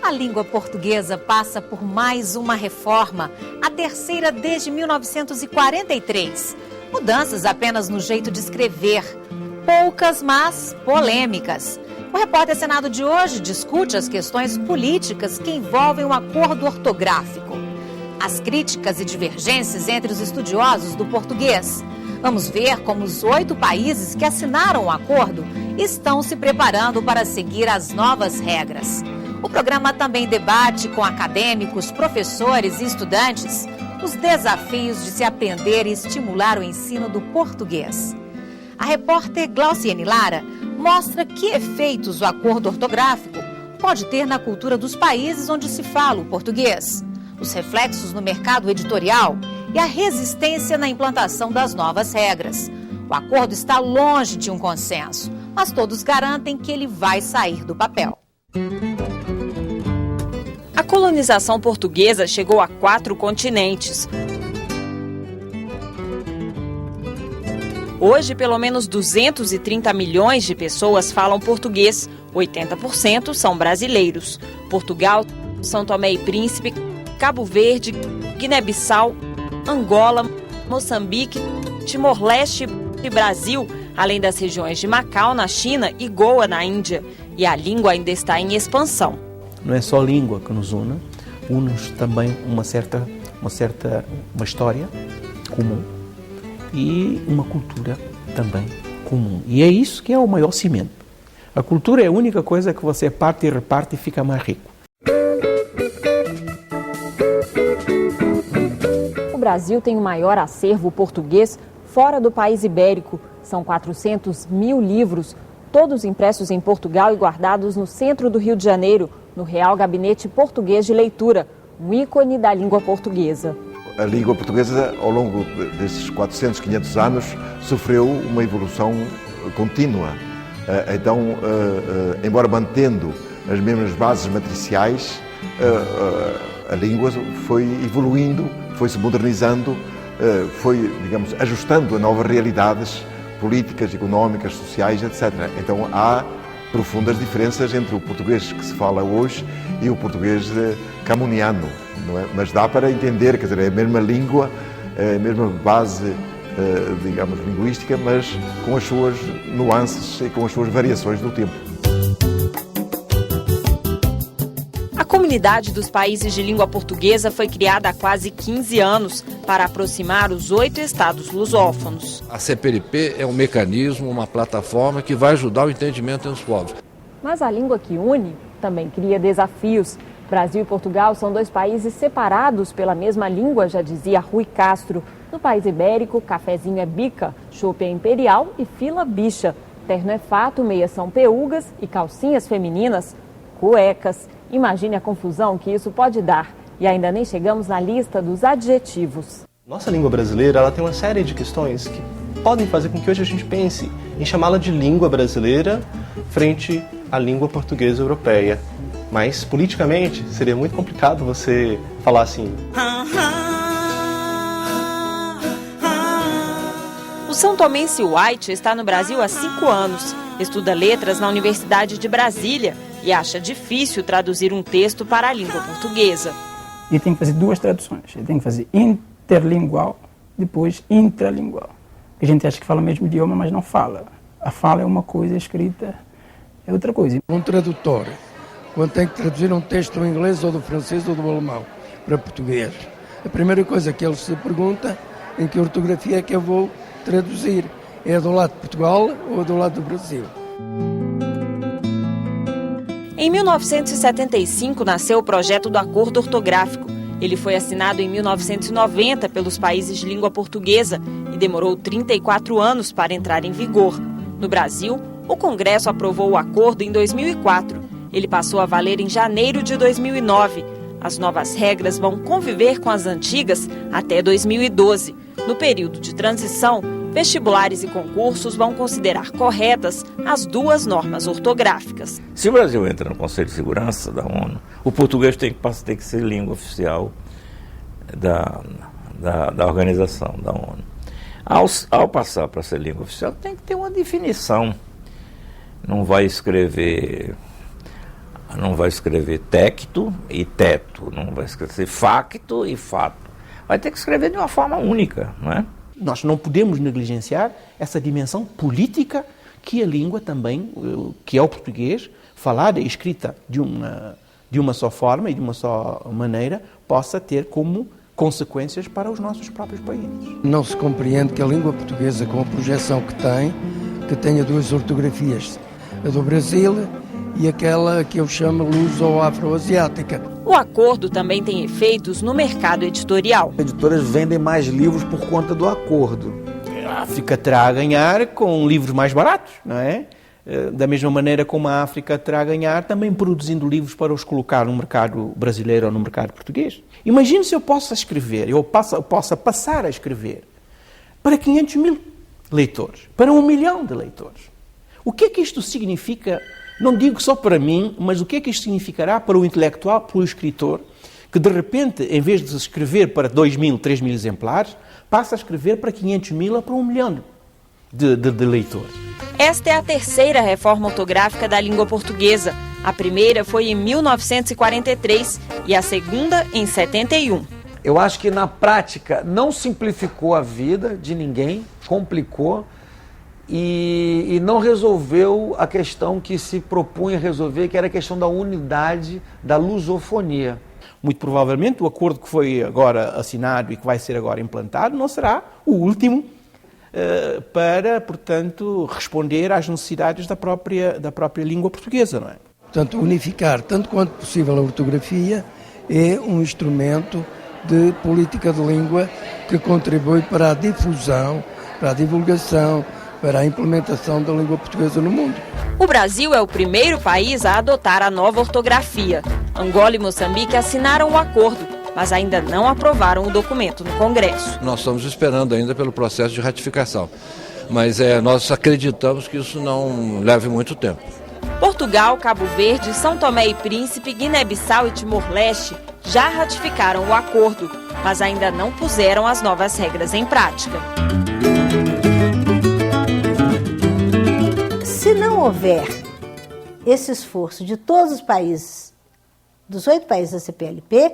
A língua portuguesa passa por mais uma reforma, a terceira desde 1943. Mudanças apenas no jeito de escrever, poucas, mas polêmicas. O Repórter Senado de hoje discute as questões políticas que envolvem o acordo ortográfico, as críticas e divergências entre os estudiosos do português. Vamos ver como os 8 países que assinaram o acordo estão se preparando para seguir as novas regras. O programa também debate com acadêmicos, professores e estudantes os desafios de se aprender e estimular o ensino do português. A repórter Glauciene Lara mostra que efeitos o acordo ortográfico pode ter na cultura dos países onde se fala o português, os reflexos no mercado editorial e a resistência na implantação das novas regras. O acordo está longe de um consenso, mas todos garantem que ele vai sair do papel. A colonização portuguesa chegou a 4 continentes. Hoje, pelo menos 230 milhões de pessoas falam português, 80% são brasileiros. Portugal, São Tomé e Príncipe, Cabo Verde, Guiné-Bissau, Angola, Moçambique, Timor-Leste e Brasil, além das regiões de Macau, na China, e Goa, na Índia. E a língua ainda está em expansão. Não é só a língua que nos une-nos também uma história comum e uma cultura também comum. E é isso que é o maior cimento. A cultura é a única coisa que você parte e reparte e fica mais rico. O Brasil tem o maior acervo português fora do país ibérico. São 400 mil livros, todos impressos em Portugal e guardados no centro do Rio de Janeiro, no Real Gabinete Português de Leitura, um ícone da língua portuguesa. A língua portuguesa, ao longo desses 400, 500 anos, sofreu uma evolução contínua. Então, embora mantendo as mesmas bases matriciais, a língua foi evoluindo, foi se modernizando, foi, digamos, ajustando a novas realidades políticas, económicas, sociais, etc. Então, há profundas diferenças entre o português que se fala hoje e o português camoniano, não é? Mas dá para entender, quer dizer, é a mesma língua, é a mesma base, digamos, linguística, mas com as suas nuances e com as suas variações do tempo. A comunidade dos países de língua portuguesa foi criada há quase 15 anos para aproximar os 8 estados lusófonos. A CPLP é um mecanismo, uma plataforma que vai ajudar o entendimento entre os povos. Mas a língua que une também cria desafios. Brasil e Portugal são 2 países separados pela mesma língua, já dizia Rui Castro. No país ibérico, cafezinho é bica, chope é imperial e fila bicha. Terno é fato, meias são peúgas e calcinhas femininas, cuecas. Imagine a confusão que isso pode dar. E ainda nem chegamos na lista dos adjetivos. Nossa língua brasileira, ela tem uma série de questões que podem fazer com que hoje a gente pense em chamá-la de língua brasileira frente à língua portuguesa europeia. Mas, politicamente, seria muito complicado você falar assim. O são tomense White está no Brasil há 5 anos. Estuda letras na Universidade de Brasília e acha difícil traduzir um texto para a língua portuguesa. E tem que fazer 2 traduções. Ele tem que fazer interlingual, depois intralingual. A gente acha que fala o mesmo idioma, mas não fala. A fala é uma coisa, a escrita é outra coisa. Um tradutor, quando tem que traduzir um texto do inglês ou do francês ou do alemão para português, a primeira coisa que ele se pergunta em que ortografia é que eu vou traduzir. É do lado de Portugal ou do lado do Brasil? Em 1975 nasceu o projeto do Acordo Ortográfico. Ele foi assinado em 1990 pelos países de língua portuguesa e demorou 34 anos para entrar em vigor. No Brasil, o Congresso aprovou o acordo em 2004. Ele passou a valer em janeiro de 2009. As novas regras vão conviver com as antigas até 2012. No período de transição, vestibulares e concursos vão considerar corretas as 2 normas ortográficas. Se o Brasil entra no Conselho de Segurança da ONU, o português tem que ser língua oficial da organização da ONU. Ao passar para ser língua oficial, tem que ter uma definição. Não vai escrever Não vai escrever tecto e teto, não vai escrever facto e fato. Vai ter que escrever de uma forma única, não é? Nós não podemos negligenciar essa dimensão política que a língua também, que é o português, falada e escrita de uma só forma e de uma só maneira, possa ter como consequências para os nossos próprios países. Não se compreende que a língua portuguesa, com a projeção que tenha duas ortografias, a do Brasil e aquela que eu chamo luso ou afro-asiática. O acordo também tem efeitos no mercado editorial. As editoras vendem mais livros por conta do acordo. A África terá a ganhar com livros mais baratos, não é? Da mesma maneira como a África terá a ganhar também produzindo livros para os colocar no mercado brasileiro ou no mercado português. Imagine se eu possa escrever, possa passar a escrever para 500 mil leitores, para 1 milhão de leitores. O que é que isto significa? Não digo só para mim, mas o que é que isto significará para o intelectual, para o escritor, que de repente, em vez de escrever para 2.000, 3.000 exemplares, passa a escrever para 500 mil ou para 1 milhão de leitores. Esta é a terceira reforma ortográfica da língua portuguesa. A primeira foi em 1943 e a segunda em 71. Eu acho que na prática não simplificou a vida de ninguém, complicou e não resolveu a questão que se propunha resolver, que era a questão da unidade, da lusofonia. Muito provavelmente o acordo que foi agora assinado e que vai ser agora implantado não será o último para, portanto, responder às necessidades da própria língua portuguesa, não é? Portanto, unificar tanto quanto possível a ortografia é um instrumento de política de língua que contribui para a difusão, para a divulgação, para a implementação da língua portuguesa no mundo. O Brasil é o primeiro país a adotar a nova ortografia. Angola e Moçambique assinaram o acordo, mas ainda não aprovaram o documento no Congresso. Nós estamos esperando ainda pelo processo de ratificação, mas nós acreditamos que isso não leve muito tempo. Portugal, Cabo Verde, São Tomé e Príncipe, Guiné-Bissau e Timor-Leste já ratificaram o acordo, mas ainda não puseram as novas regras em prática. Se não houver esse esforço de todos os países, dos 8 países da CPLP,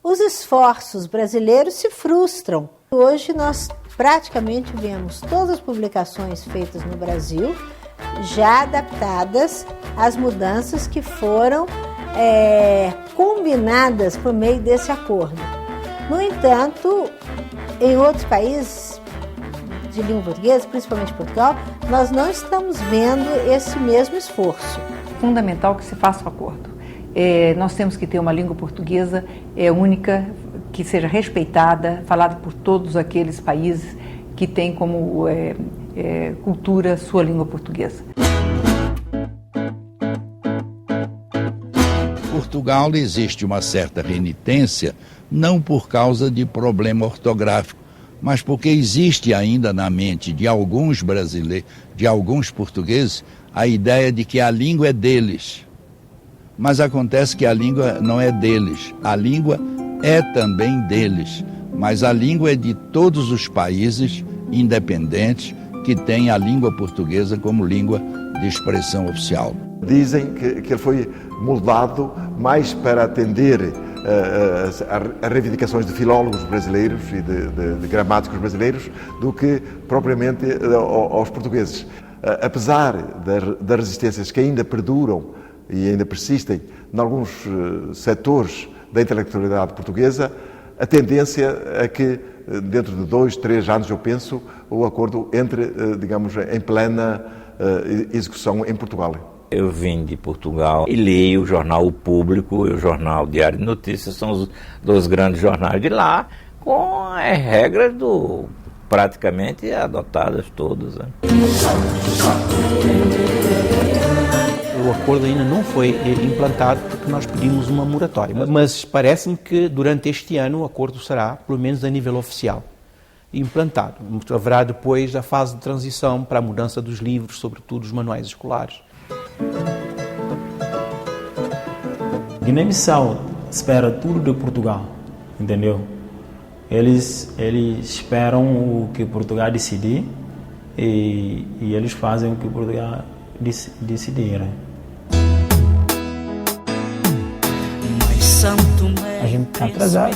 os esforços brasileiros se frustram. Hoje nós praticamente vemos todas as publicações feitas no Brasil já adaptadas às mudanças que foram combinadas por meio desse acordo. No entanto, em outros países de língua portuguesa, principalmente Portugal, nós não estamos vendo esse mesmo esforço. Fundamental que se faça o acordo. Nós temos que ter uma língua portuguesa única, que seja respeitada, falada por todos aqueles países que têm como cultura sua língua portuguesa. Portugal existe uma certa renitência, não por causa de problema ortográfico, mas porque existe ainda na mente de alguns brasileiros, de alguns portugueses, a ideia de que a língua é deles. Mas acontece que a língua não é deles, a língua é também deles, mas a língua é de todos os países independentes que têm a língua portuguesa como língua de expressão oficial. Dizem que ele foi moldado mais para atender as reivindicações de filólogos brasileiros e de gramáticos brasileiros do que propriamente aos portugueses. Apesar das resistências que ainda perduram e ainda persistem em alguns setores da intelectualidade portuguesa, a tendência é que dentro de 2, 3 anos, eu penso, o acordo entre, digamos, em plena execução em Portugal. Eu vim de Portugal e li o jornal O Público e o jornal Diário de Notícias, são os 2 grandes jornais de lá, com as regras praticamente adotadas todas. Né? O acordo ainda não foi implantado porque nós pedimos uma moratória, mas parece-me que durante este ano o acordo será, pelo menos a nível oficial, implantado. Haverá depois a fase de transição para a mudança dos livros, sobretudo os manuais escolares. Guiné-Bissau espera tudo de Portugal, entendeu? Eles esperam o que Portugal decidir e eles fazem o que Portugal decidir. Né? a gente está atrasado.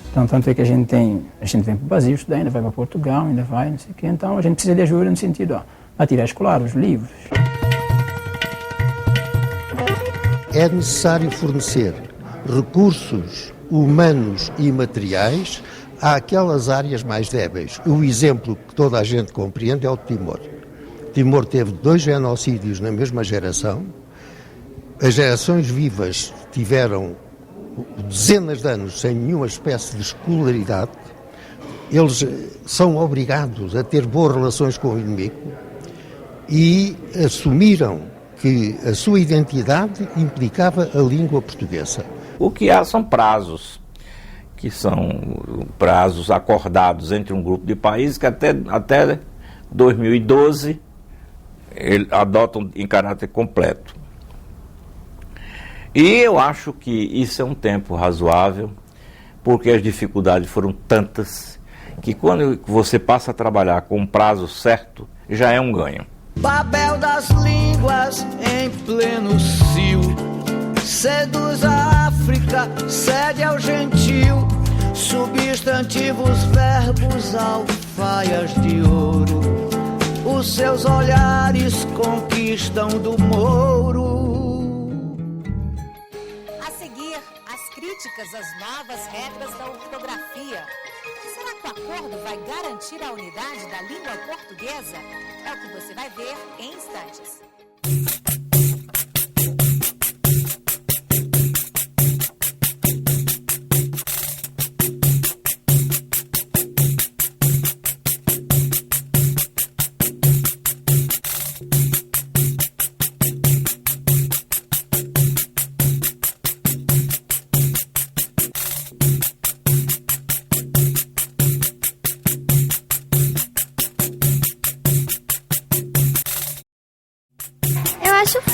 Então, tanto é que a gente vem para o Brasil estudar, ainda vai para Portugal, ainda vai, não sei o quê. Então, a gente precisa de ajuda no sentido, material escolar, os livros. É necessário fornecer recursos humanos e materiais àquelas áreas mais débeis. O exemplo que toda a gente compreende é o de Timor. Timor teve 2 genocídios na mesma geração. As gerações vivas tiveram dezenas de anos sem nenhuma espécie de escolaridade. Eles são obrigados a ter boas relações com o inimigo e assumiram que a sua identidade implicava a língua portuguesa. O que há são prazos, que são prazos acordados entre um grupo de países que até 2012 adotam em caráter completo. E eu acho que isso é um tempo razoável, porque as dificuldades foram tantas que quando você passa a trabalhar com um prazo certo, já é um ganho. Babel das línguas em pleno cio, seduz a África, cede ao gentil, substantivos, verbos, alfaias de ouro, os seus olhares conquistam do Mouro. As novas regras da ortografia. Será que o acordo vai garantir a unidade da língua portuguesa? É o que você vai ver em instantes.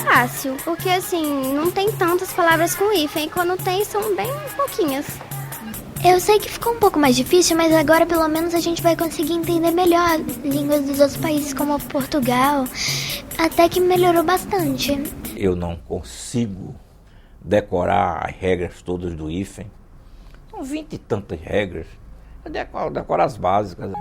Fácil, porque assim, não tem tantas palavras com hífen, e quando tem são bem pouquinhas. Eu sei que ficou um pouco mais difícil, mas agora pelo menos a gente vai conseguir entender melhor línguas dos outros países como Portugal, até que melhorou bastante. Eu não consigo decorar as regras todas do hífen, são 20 e tantas regras, eu decoro as básicas.